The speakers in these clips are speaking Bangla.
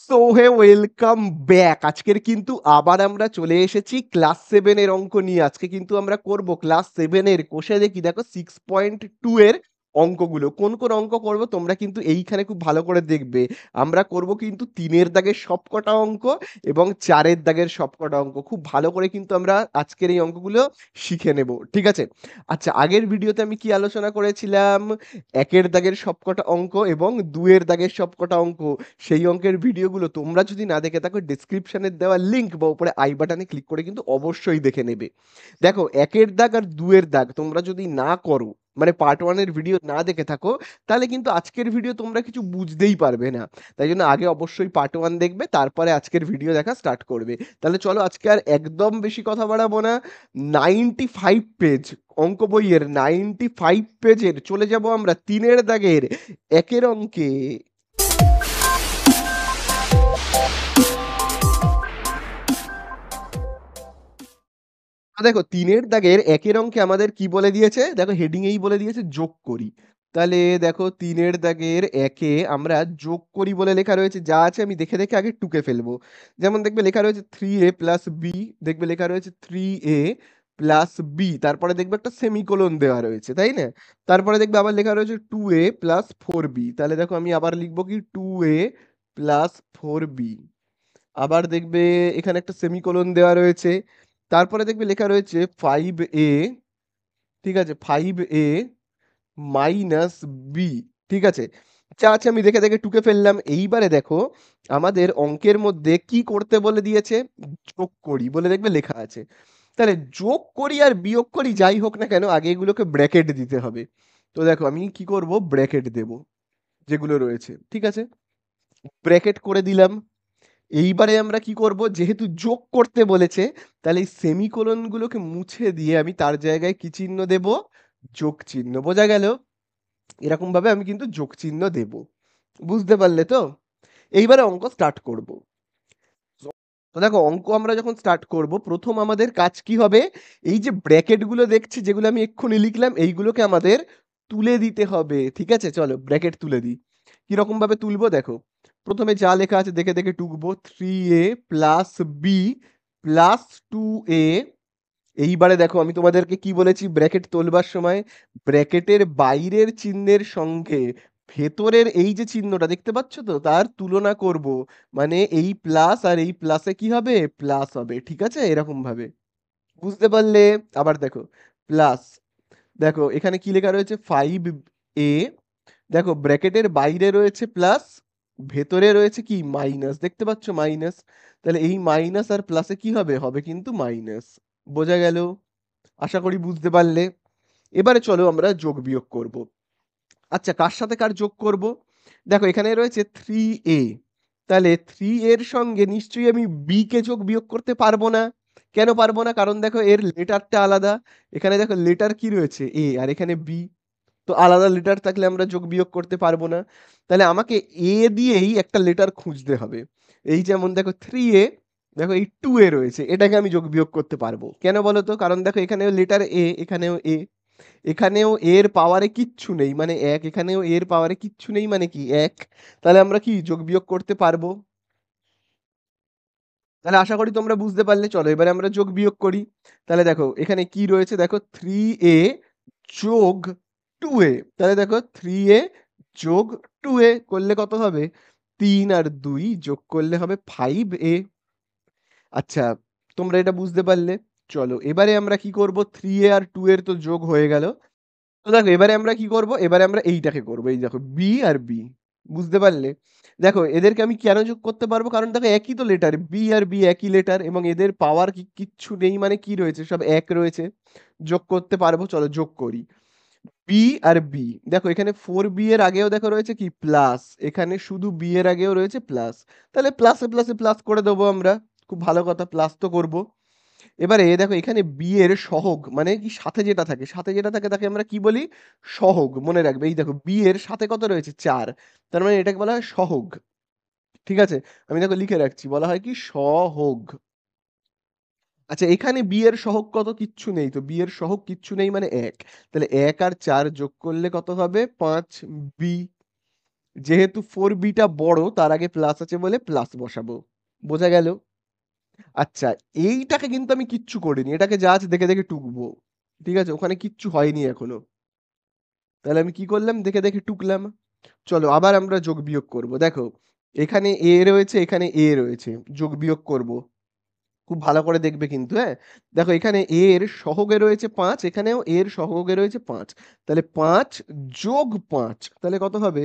So hey welcome back. আজকের কিন্তু আবার আমরা চলে এসেছি ক্লাস 7 এর অঙ্ক নিয়ে। আজকে কিন্তু আমরা করব ক্লাস 7 এর কোষে দেখি দেখো 6.2 এর অঙ্কগুলো। কোন কোন অঙ্ক করব তোমরা কিন্তু এইখানে খুব ভালো করে দেখবে। আমরা করব কিন্তু 3 এর দাগের সবকটা অঙ্ক এবং 4 এর দাগের সবকটা অঙ্ক। খুব ভালো করে কিন্তু আমরা আজকের এই অঙ্কগুলো শিখে নেব। ঠিক আছে? আচ্ছা, আগের ভিডিওতে আমি কি আলোচনা করেছিলাম? 1 এর দাগের সবকটা অঙ্ক এবং 2 এর দাগের সবকটা অঙ্ক। সেই অঙ্কের ভিডিওগুলো তোমরা যদি না দেখে থাকো ডেসক্রিপশনে দেওয়া লিঙ্ক বা উপরে আই বাটনে ক্লিক করে কিন্তু অবশ্যই দেখে নেবে। দেখো, একের দাগ আর দুয়ের দাগ তোমরা যদি না করো, মানে পার্ট ওয়ান এর ভিডিও না দেখে থাকো, তাহলে কিন্তু আজকের ভিডিও তোমরা কিছু বুঝতেই পারবে না। তাই জন্য আগে অবশ্যই পার্ট ওয়ান দেখবে, তারপরে আজকের ভিডিও দেখা স্টার্ট করবে। তাহলে চলো আজকে আর একদম বেশি কথা বাড়াবো না। 95 পেজ অঙ্ক বইয়ের 95 পেজের চলে যাব আমরা তিনের দাগের একের অঙ্কে। দেখো, তিনের দাগের একের অঙ্কে আমাদের কি বলে দিয়েছে, দেখো হেডিং এই বলে দিয়েছে যোগ করি। তাহলে দেখো, তিনের দাগের একে আমরা যোগ করি বলে লেখা রয়েছে। যা আছে আমি দেখে দেখে আগে টুকে ফেলবো। যেমন দেখবে লেখা রয়েছে 3a প্লাস বি, দেখবে লেখা রয়েছে 3a প্লাস বি, তারপরে দেখবে একটা সেমিকোলন দেওয়া রয়েছে, তাই না? তারপরে দেখবে আবার লেখা রয়েছে 2a প্লাস 4b। তাহলে দেখো আমি আবার লিখবো কি 2a প্লাস 4b। আবার দেখবে এখানে একটা সেমিকোলন দেওয়া রয়েছে। তারপরে দেখবে লেখা রয়েছে 5a, ঠিক আছে, 5a মাইনাস বি। ঠিক আছে, যা আছে আমি দেখে দেখে টুকে ফেললাম। এইবারে দেখো আমাদের অঙ্কের মধ্যে কি করতে বলে দিয়েছে, যোগ করি বলে দেখবে লেখা আছে। তাহলে যোগ করি আর বিয়োগ করি যাই হোক না কেন, আগে এগুলোকে ব্র্যাকেট দিতে হবে। তো দেখো আমি কি করব, ব্র্যাকেট দেব যেগুলো রয়েছে। ঠিক আছে, ব্র্যাকেট করে দিলাম। এইবারে আমরা কি করব, যেহেতু যোগ করতে বলেছে, তাহলে এই সেমিকোলন গুলোকে মুছে দিয়ে আমি তার জায়গায় কি চিহ্ন দেব, যোগ চিহ্ন। বোঝা গেল? এরকম ভাবে আমি কিন্তু যোগ চিহ্ন দেব। বুঝতে পারলে তো? এইবারে অঙ্ক স্টার্ট করব। তো দেখো, অঙ্ক আমরা যখন স্টার্ট করব, প্রথম আমাদের কাজ কি হবে, এই যে ব্র্যাকেট গুলো দেখছি যেগুলো আমি এক্ষুনি লিখলাম, এইগুলোকে আমাদের তুলে দিতে হবে। ঠিক আছে, চলো ব্র্যাকেট তুলে দিই। কিরকম ভাবে তুলবো দেখো, প্রথমে যা লেখা আছে দেখে দেখে টুকবো। 3a plus B plus 2a। এইবারে দেখো আমি তোমাদেরকে কি বলেছি ব্র্যাকেট তোলবার সময়, ব্র্যাকেটের বাইরের চিহ্নের সঙ্গে ভেতরের এই যে চিহ্নটা দেখতে পাচ্ছ তো, তার তুলনা করব। মানে এই প্লাস আর এই প্লাসে কি হবে, প্লাস হবে। ঠিক আছে, এরকম ভাবে। বুঝতে পারলে? আবার দেখো, প্লাস, দেখো এখানে কি লেখা রয়েছে 5a, দেখো ব্র্যাকেটের বাইরে রয়েছে প্লাস, ভেতরে রয়েছে কি মাইনাস, দেখতে পাচ্ছ মাইনাস। তাহলে এই মাইনাস আর প্লাসে কি হবে, হবে কিন্তু মাইনাস। বোঝা গেল? আশা করি বুঝতে পারলে। এবারে চলো আমরা যোগ বিয়োগ করব। আচ্ছা, কার সাথে কার যোগ করব? দেখো এখানে রয়েছে 3a, তাহলে 3 এর সঙ্গে নিশ্চয়ই আমি b কে যোগ বিয়োগ করতে পারবো না। কেন পারবো না? কারণ দেখো এর লেটারটা আলাদা। এখানে দেখো লেটার কি রয়েছে, a, আর এখানে b। তো আলাদা লেটার থাকলে আমরা যোগ বিয়োগ করতে পারবো না। তাহলে আমাকে এ দিয়েই একটা লেটার খুঁজতে হবে। এই যেমন দেখো 3a, দেখো এই 2a রয়েছে, এটাকে আমি যোগ বিয়োগ করতে পারবো। কেন বলো তো? কারণ দেখো এখানেও লেটার এ, এখানেও এ, এখানেও এর পাওয়ারে কিচ্ছু নেই মানে এক, এখানেও এর পাওয়ারে কিচ্ছু নেই মানে কি এক। তাহলে আমরা কি যোগ বিয়োগ করতে পারবো। তাহলে আশা করি তোমরা বুঝতে পারলে। চলো এবারে আমরা যোগ বিয়োগ করি। তাহলে দেখো এখানে কি রয়েছে, দেখো 3a যোগ 2a। তাহলে দেখো 3a যোগ 2a করলে কত হবে, 3 আর 2 যোগ করলে হবে 5a। আচ্ছা, তোমরা এটা বুঝতে পারলে? চলো এবারে আমরা কি করব, 3a আর 2 এর তো যোগ হয়ে গেল। তো দেখো এবারে আমরা কি করব, এবারে আমরা এইটাকে করব। এই দেখো বি আর বি, বুঝতে পারলে? দেখো এদেরকে আমি কেন যোগ করতে পারবো, কারণ দেখো একই তো লেটার, বি আর বি একই লেটার, এবং এদের পাওয়ার কিচ্ছু নেই মানে কি রয়েছে, সব এক রয়েছে। যোগ করতে পারবো, চলো যোগ করি। বি আর বি, দেখো এখানে 4b এর আগেও দেখো রয়েছে কি প্লাস, এখানে শুধু বি এর আগেও রয়েছে প্লাস। তাহলে প্লাসে প্লাসে প্লাস করে দেবো আমরা। খুব ভালো কথা, প্লাস তো করব। এবারে দেখো এখানে বি এর সহগ মানে কি, সাথে যেটা থাকে, সাথে যেটা থাকে তাকে আমরা কি বলি, সহগ। মনে রাখবে, এই দেখো বি এর সাথে কত রয়েছে, 4, তার মানে এটাকে বলা হয় সহগ। ঠিক আছে, আমি দেখো লিখে রাখছি, বলা হয় কি সহগ। আচ্ছা, এখানে বি এর সহগ কত, কিচ্ছু নেই, তো বি এর সহগ কিচ্ছু নেই মানে এক। তাহলে 1 আর 4 যোগ করলে কত হবে, 5b। যেহেতু 4b টা বড় তার আগে প্লাস আছে বলে প্লাস বসাবো। বোঝা গেল? আচ্ছা, এইটাকে কিন্তু আমি কিচ্ছু করিনি। এটাকে জাস্ট দেখে দেখে টুকবো। ঠিক আছে? ওখানে কিচ্ছু হয়নি এখনো। তাহলে আমি কি করলাম? দেখে দেখে টুকলাম। চলো আবার আমরা যোগ বিয়োগ করব। দেখো, এখানে a রয়েছে, এখানে a রয়েছে। যোগ বিয়োগ করব। খুব ভালো করে দেখবে কিন্তু, হ্যাঁ? দেখো এখানে a এর সহগে রয়েছে ৫, এখানেও a এর সহগে রয়েছে ৫। তাহলে ৫ যোগ ৫ তাহলে কত হবে?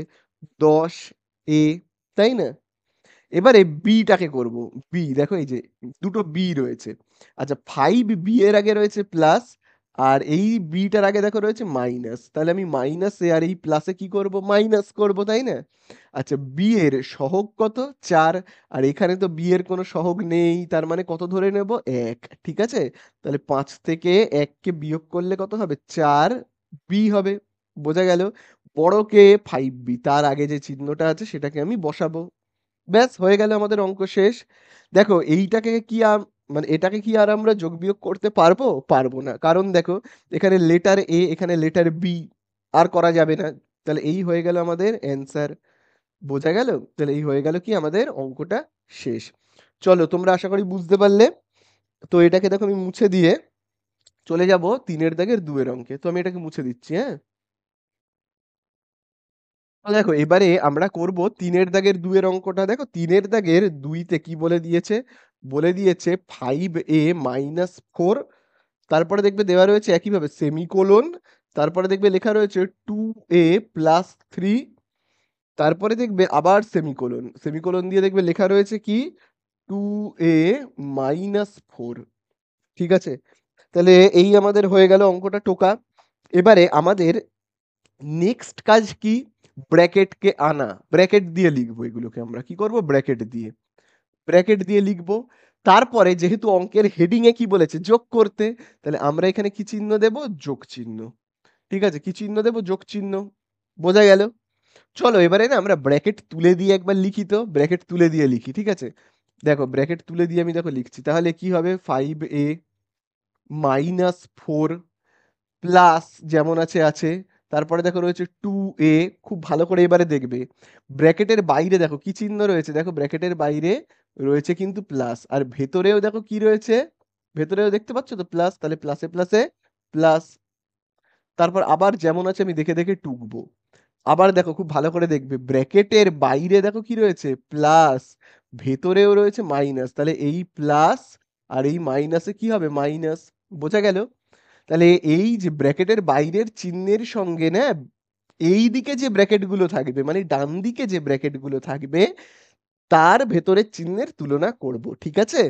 ১০a, তাই না? এবারে বি টাকে করব। বি দেখো এই যে দুটো বি রয়েছে। আচ্ছা 5b এর আগে রয়েছে প্লাস, আর এই বি টার আগে দেখো রয়েছে মাইনাস। তাহলে আমি মাইনাসে আর এই প্লাসে কি করব? মাইনাস করব, তাই না? আচ্ছা বি এর সহগ কত? ৪। আর এখানে তো বি এর কোনো সহগ নেই। তার মানে কত ধরে নেব? ১। ঠিক আছে? তাহলে ৫ থেকে ১ কে বিয়োগ করলে কত হবে? ৪b হবে। বোঝা গেল? বড়কে 5b, তার আগে যে চিহ্নটা আছে সেটাকে আমি বসাবো। ব্যাস হয়ে গেল আমাদের অঙ্ক শেষ। দেখো এইটাকে কি মানে এটাকে কি আর আমরা যোগ বিয়োগ করতে পারবো? পারবো না। কারণ দেখো এখানে লেটার এ, এখানে লেটার বি, আর করা যাবে না। তাহলে এই হয়ে গেল আমাদের অ্যান্সার। বোঝা গেল? তাহলে এই হয়ে গেল কি আমাদের অঙ্কটা শেষ। চলো তোমরা আশা করি বুঝতে পারলে। তো এটাকে দেখো আমি মুছে দিয়ে চলে যাব ৩ এর দাগের ২ এর অঙ্কে। তো আমি এটাকে মুছে দিচ্ছি, হ্যাঁ? তো দেখো এবারে আমরা করব ৩ এর দাগের ২ এর অঙ্কটা। দেখো ৩ এর দাগের ২ তে কি বলে দিয়েছে? বলে দিয়েছে 5a মাইনাস 4, তারপরে দেখবে দেওয়া রয়েছে একইভাবে সেমিকোলন, তারপরে দেখবে লেখা রয়েছে 2a প্লাস 3, তারপরে দেখবে আবার সেমিকোলন। সেমিকোলন দিয়ে দেখবে লেখা রয়েছে কি? 2a minus 4। ঠিক আছে? তাহলে এই আমাদের হয়ে গেল অঙ্কটা টোকা। এবারে আমাদের নেক্সট কাজ কি? ব্র্যাকেটকে আনা। ব্র্যাকেট দিয়ে লিখবো এগুলোকে আমরা। কি করব? ব্র্যাকেট দিয়ে। ব্র্যাকেট দিয়ে লিখবো। তারপরে যেহেতু অঙ্কের হেডিং এ কি বলেছে? যোগ করতে। তাহলে আমরা এখানে কি চিহ্ন দেব? যোগ চিহ্ন। ঠিক আছে? কি চিহ্ন দেব? যোগ চিহ্ন। বোঝা গেল? চলো এবারে না আমরা ব্র্যাকেট তুলে দিয়ে একবার লিখি তো। ব্র্যাকেট তুলে দিয়ে লিখি। ঠিক আছে? দেখো ব্র্যাকেট তুলে দিয়ে আমি দেখো লিখছি। তাহলে কি হবে? 5a মাইনাস 4 প্লাস যেমন আছে আছে। তারপরে দেখো রয়েছে 2a। খুব ভালো করে এবারে দেখবে। ব্র্যাকেটের বাইরে দেখো কি চিহ্ন রয়েছে? দেখো ব্র্যাকেটের বাইরে রয়েছে কিন্তু প্লাস। আর ভেতরেও দেখো কি রয়েছে? ভেতরেও দেখতে পাচ্ছ তো প্লাস। তাহলে প্লাসে প্লাসে প্লাস। তারপর আবার যেমন আছে আমি দেখে দেখে টুকবো। আবার দেখো খুব ভালো করে দেখবে। ব্র্যাকেটের বাইরে দেখো কি রয়েছে? প্লাস। ভেতরেও রয়েছে মাইনাস। তাহলে এই প্লাস আর এই মাইনাসে কি হবে? মাইনাস। বোঝা গেল? তাহলে এই যে ব্র্যাকেটের বাইরের চিহ্নের সঙ্গে না এই দিকে যে ব্র্যাকেট গুলো থাকবে মানে ডান দিকে যে ব্র্যাকেট গুলো থাকবে তার ভেতরের চিহ্নের তুলনা করব। ঠিক আছে?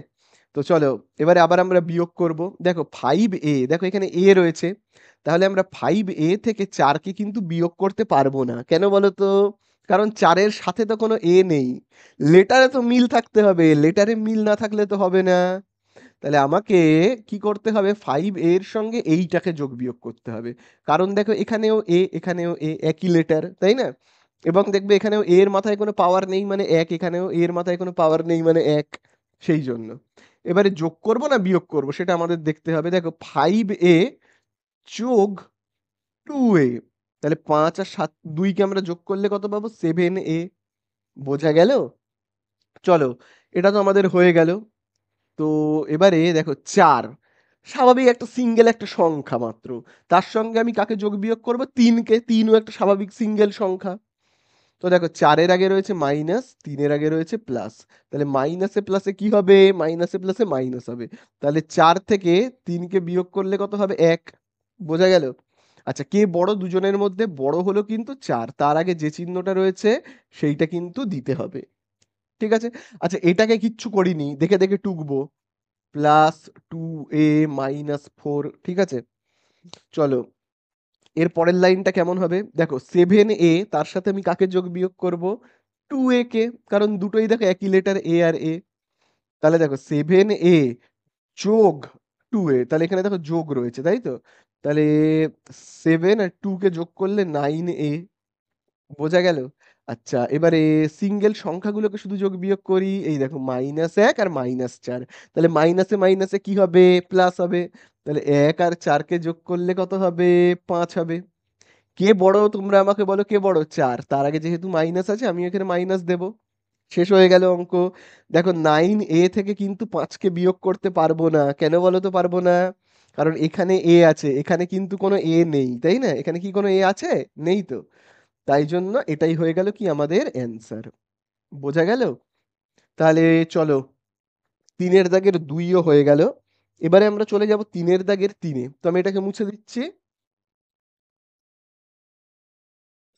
তো চলো এবারে আবার আমরা বিয়োগ করব। দেখো 5a, দেখো এখানে a রয়েছে। তাহলে আমরা 5a থেকে 4 কে কিন্তু বিয়োগ করতে পারবো না। কেন বলো তো? কারণ 4 এর সাথে তো কোনো a নেই। লেটারে তো মিল থাকতে হবে। লেটারে মিল না থাকলে তো হবে না। তাহলে আমাকে কি করতে হবে? 5 এর সঙ্গে এইটাকে যোগ বিয়োগ করতে হবে। কারণ দেখো এখানেও এ, এখানেও এ, একই লেটার, তাই না? এবং দেখবে এখানেও এ এর মাথায় কোনো পাওয়ার নেই মানে ১, এখানেও এ এর মাথায় কোনো পাওয়ার নেই মানে ১। সেই জন্য এবারে যোগ করব না বিয়োগ করব সেটা আমাদের দেখতে হবে। দেখো 5a যোগ 2a, তাহলে ৫ আর ৭ ২ কে আমরা যোগ করলে কত পাবো? 7a। বোঝা গেল? চলো এটা তো আমাদের হয়ে গেল। তো এবারে দেখো ৪ স্বাভাবিক একটা সিঙ্গেল একটা সংখ্যা মাত্র। তার সঙ্গে আমি কাকে যোগ বিয়োগ করব? ৩ কে। ৩ ও একটা স্বাভাবিক সিঙ্গেল সংখ্যা। তো দেখো ৪ এর আগে রয়েছে মাইনাস, ৩ এর আগে রয়েছে প্লাস। তাহলে মাইনাসে প্লাসে কি হবে? মাইনাসে প্লাসে মাইনাস হবে। তাহলে ৪ থেকে ৩ কে বিয়োগ করলে কত হবে? ১। বোঝা গেল? আচ্ছা কে বড় দুজনের মধ্যে? বড় হলো কিন্তু ৪। তার আগে যে চিহ্নটা রয়েছে সেইটা কিন্তু দিতে হবে। ঠিক আছে? আচ্ছা এটাকে কিচ্ছু করিনি। দেখে দেখে টুকবো। Plus 2a minus 4। ঠিক আছে? চলো এর পরের লাইনটা কেমন হবে? দেখো 7a তার সাথে আমি কাকে যোগ বিয়োগ করব? 2a কে। কারণ দুটোই দেখো একই লেটার a আর a। তাহলে দেখো 7a যোগ 2a, তাহলে এখানে দেখো যোগ রয়েছে তাই তো? তাহলে 7 আর 2 কে যোগ করলে 9a। বোঝা গেল? আচ্ছা এবারে সিঙ্গেল সংখ্যাগুলোকে শুধু যোগ বিয়োগ করি। এই দেখো -১ আর -৪। তাহলে মাইনাসে মাইনাসে কি হবে? প্লাস হবে। তাহলে ১ আর ৪ কে যোগ করলে কত হবে? ৫ হবে। কে বড় তোমরা আমাকে বলো, কে বড়? 4। তার আগে যেহেতু মাইনাস আছে আমি এখানে মাইনাস দেব। শেষ হয়ে গেল অঙ্ক। দেখো 9a থেকে কিন্তু 5কে বিয়োগ করতে পারবো না। কেন বলো তো পারবো না? কারণ এখানে এ আছে, এখানে কিন্তু কোনো এ নেই, তাই না? এখানে কি কোনো এ আছে? নেই তো। তাই জন্য এটাই হয়ে গেল কি আমাদের অ্যান্সার। বোঝা গেল? তাহলে চলো, 3-এর দাগের 2ও হয়ে গেল। এবারে আমরা চলে যাব 3-এর দাগের 3-এ। তো আমি এটাকে মুছে দিচ্ছি।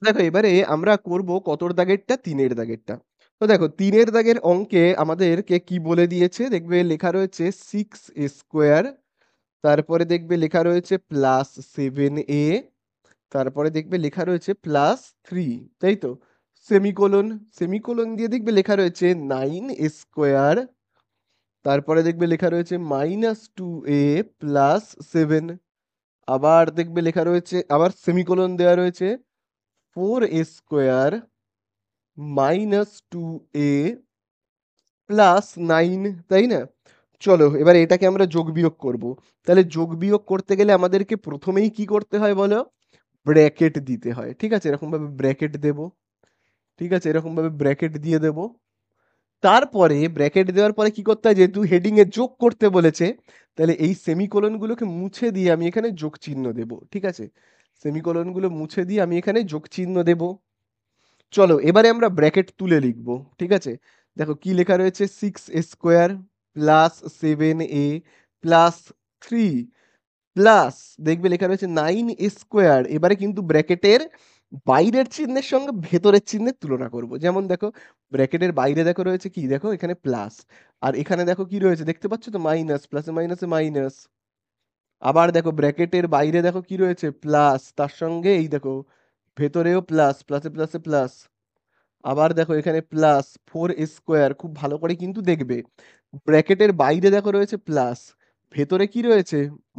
দেখো এবারে আমরা করব কতর দাগেরটা? 3-এর দাগেরটা। তো দেখো 3-এর দাগের অঙ্কে আমাদেরকে কি বলে দিয়েছে? দেখবে লেখা রয়েছে 6 স্কোয়ার, তারপরে দেখবে লেখা রয়েছে +7a, তারপরে দেখবে লেখা রয়েছে +3, তাই তো? সেমিকোলন, সেমিকোলন দিয়ে দেখবে লেখা রয়েছে 9 স্কোয়ার, তারপরে দেখবে লেখা রয়েছে -2a +7, আবার দেখবে লেখা রয়েছে, আবার সেমিকোলন দেওয়া রয়েছে 4 স্কোয়ার -2a +9, তাই না? চলো এবার এটাকে আমরা যোগ বিয়োগ করব। তাহলে যোগ বিয়োগ করতে গেলে আমাদেরকে প্রথমেই কি করতে হয় বলো? ব্র্যাকেট দিতে হয়। ঠিক আছে, এরকম ভাবে ব্র্যাকেট দেব। ঠিক আছে, এরকম ভাবে ব্র্যাকেট দিয়ে দেব। তারপরে ব্র্যাকেট দেওয়ার পরে কি করতে হয়? যেহেতু হেডিং এ যোগ করতে বলেছে, তাহলে এই সেমিকোলন গুলোকে মুছে দিয়ে আমি এখানে যোগ চিহ্ন দেব। ঠিক আছে, সেমিকোলন গুলো মুছে দিয়ে আমি এখানে যোগ চিহ্ন দেব। চলো এবারে আমরা ব্র্যাকেট তুলে লিখব। ঠিক আছে, দেখো কি লেখা রয়েছে? 6 স্কোয়ার +7a +3 প্লাস দেখবে লেখা রয়েছে 9 স্কোয়ার। এবারে কিন্তু ব্র্যাকেটের বাইরের চিহ্নের সঙ্গে ভেতরের চিহ্নের তুলনা করব। যেমন দেখো ব্র্যাকেটের বাইরে দেখো রয়েছে কি, দেখো এখানে প্লাস, আর এখানে দেখো কি রয়েছে দেখতে পাচ্ছ তো? মাইনাস, প্লাসে মাইনাসে মাইনাস। আবার দেখো ব্র্যাকেটের বাইরে দেখো কি রয়েছে? প্লাস, তার সঙ্গে এই দেখো ভেতরেও প্লাস, প্লাসে প্লাসে প্লাস। আবার দেখো এখানে +4 স্কোয়ার। খুব ভালো করে কিন্তু দেখবে, ব্র্যাকেটের বাইরে দেখো রয়েছে প্লাস, ভেতরে কি রয়েছে?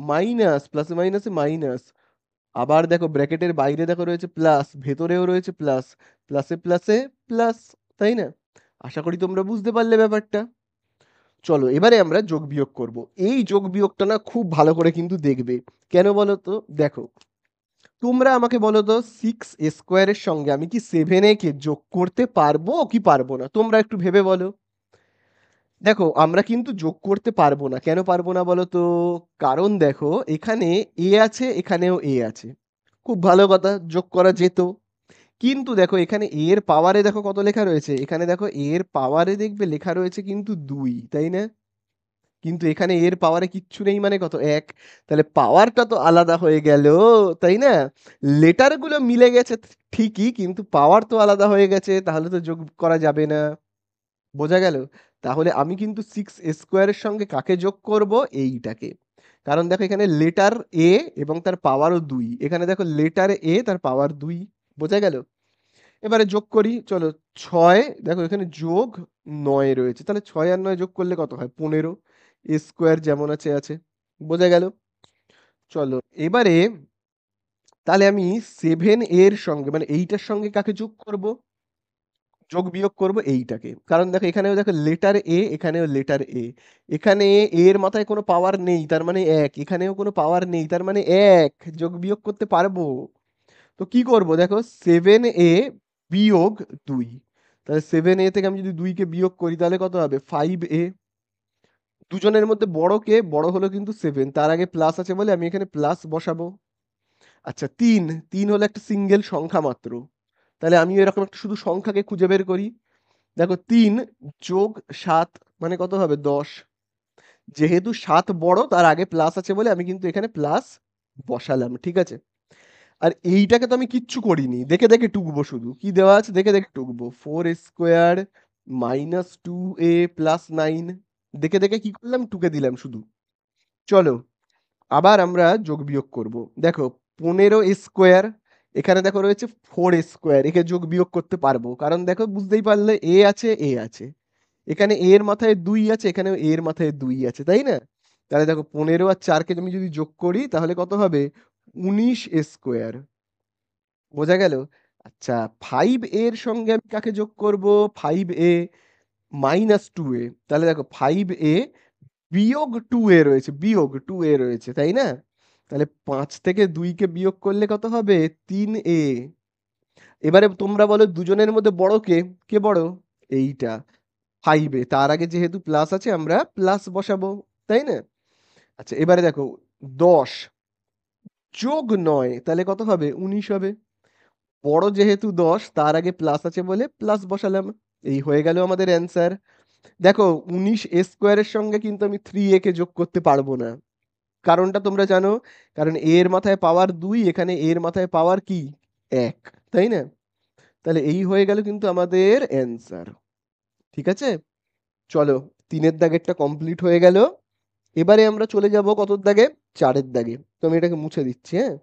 মাইনাস, প্লাসে মাইনাসে মাইনাস। আবার দেখো ব্র্যাকেটের বাইরে দেখো রয়েছে প্লাস, ভেতরেও রয়েছে প্লাস, প্লাসে প্লাসে প্লাস, তাই না? আশা করি তোমরা বুঝতে পারলে ব্যাপারটা। চলো এবারে আমরা যোগ বিয়োগ করব। এই যোগ বিয়োগটা না খুব ভালো করে কিন্তু দেখবে। কেন বলো তো? দেখো, তোমরা আমাকে বলো তো, 6 স্কোয়ারের সঙ্গে আমি কি 7a কে যোগ করতে পারবো কি পারবো না? তোমরা একটু ভেবে বলো। দেখো আমরা কিন্তু যোগ করতে পারবো না। কেন পারবো না বলো তো? কারণ দেখো এখানে এ আছে, এখানেও এ আছে। খুব ভালো কথা, যোগ করা যেত। কিন্তু দেখো এখানে এ এর পাওয়ারে দেখো কত লেখা রয়েছে? এখানে দেখো এ এর পাওয়ারে দেখবে লেখা রয়েছে কিন্তু 2, তাই না? কিন্তু এখানে এর পাওয়ারে কিচ্ছু নেই, মানে কত? 1। তাহলে পাওয়ারটা তো আলাদা হয়ে গেল, তাই না? লেটার গুলো মিলে গেছে ঠিকই, কিন্তু পাওয়ার তো আলাদা হয়ে গেছে, তাহলে তো যোগ করা যাবে না। বোঝা গেল? তাহলে আমি কিন্তু 6 স্কোয়ারের সঙ্গে কাকে যোগ করব? এইটাকে। কারণ দেখো এখানে লেটার এ এবং তার পাওয়ারও 2, এখানে দেখো লেটার এ তার পাওয়ার 2। বোঝা গেল? এবারে যোগ করি চলো। 6, দেখো এখানে যোগ 9 রয়েছে, তাহলে 6 আর 9 যোগ করলে কত হয়? 15। স্কোয়ার যেমন আছে আছে। বোঝা গেল? চলো এবারে তাহলে আমি 7 এর সঙ্গে মানে এইটার সঙ্গে কাকে যোগ করব? যোগ বিয়োগ করব এইটাকে। কারণ দেখো এখানেও দেখো লেটার এ, এখানেও লেটার এ। এখানে এ এর মাথায় কোনো পাওয়ার নেই, তার মানে 1, এখানেও কোনো পাওয়ার নেই, তার মানে 1। যোগ বিয়োগ করতে পারবো। তো কি করব? দেখো 7a বিয়োগ 2, তাহলে 7a থেকে আমি যদি 2 কে বিয়োগ করি তাহলে কত হবে? 5a। দুজনের মধ্যে বড় কে? বড় হলো কিন্তু 7, তার আগে প্লাস আছে বলে আমি এখানে প্লাস বসাবো। আচ্ছা 3, 3 হলো একটা সিঙ্গেল সংখ্যা মাত্র। তাহলে আমি এরকম একটা শুধু সংখ্যাকে খুঁজে বের করি। দেখো 3 যোগ 7 মানে কত হবে? 10। যেহেতু 7 বড়, তার আগে প্লাস আছে বলে আমি কিন্তু এখানে প্লাস বসালাম। ঠিক আছে, আর এইটাকে তো আমি কিচ্ছু করিনি, দেখে দেখে টুকবো শুধু। কি দেওয়া আছে দেখে দেখে টুকবো? 4 স্কোয়ার -2a +9। দেখে দেখে কি করলাম? টুকে দিলাম শুধু। চলো আবার আমরা যোগ বিয়োগ করব। দেখো 15 স্কোয়ার, এখানে দেখো রয়েছে 4 স্কোয়ার, একে যোগ বিয়োগ করতে পারবো। কারণ দেখো বুঝতেই পারলে এ আছে, এ আছে, এখানে এ এর মাথায় 2 আছে, এখানেও এ এর মাথায় 2 আছে, তাই না? তাহলে দেখো 15 আর 4কে আমি যদি যোগ করি তাহলে কত হবে? 19 স্কোয়ার। বোঝা গেল? আচ্ছা 5 এর সঙ্গে আমি কাকে যোগ করব? 5a -2a। তাহলে দেখো 5a বিয়োগ 2a রয়েছে, বিয়োগ 2a রয়েছে, তাই না? তাহলে 5 থেকে 2 কে বিয়োগ করলে কত হবে? 3a। এবারে তোমরা বলো দুজনের মধ্যে বড় কে? কে বড়? এইটা 5a। তার আগে যেহেতু প্লাস আছে আমরা প্লাস বসাবো, তাই না? আচ্ছা এবারে দেখো 10 যোগ 9 তাহলে কত হবে? 19 হবে। বড় যেহেতু 10 তার আগে প্লাস আছে বলে প্লাস বসালাম। এই হয়ে গেল আমাদের অ্যান্সার। দেখো 19 স্কোয়ারের সঙ্গে কিন্তু আমি 3a কে যোগ করতে পারবো না। কারণটা তোমরা জানো, কারণ a এর মাথায় পাওয়ার 2, এখানে a এর মাথায় পাওয়ার কি? 1, তাই না? তাহলে এই হয়ে গেল কিন্তু আমাদের অ্যান্সার। ঠিক আছে, চলো 3-এর দাগেরটা কমপ্লিট হয়ে গেল। এবারে আমরা চলে যাব কতর দাগে? 4-এর দাগে। তো আমি এটাকে মুছে দিচ্ছি, হ্যাঁ।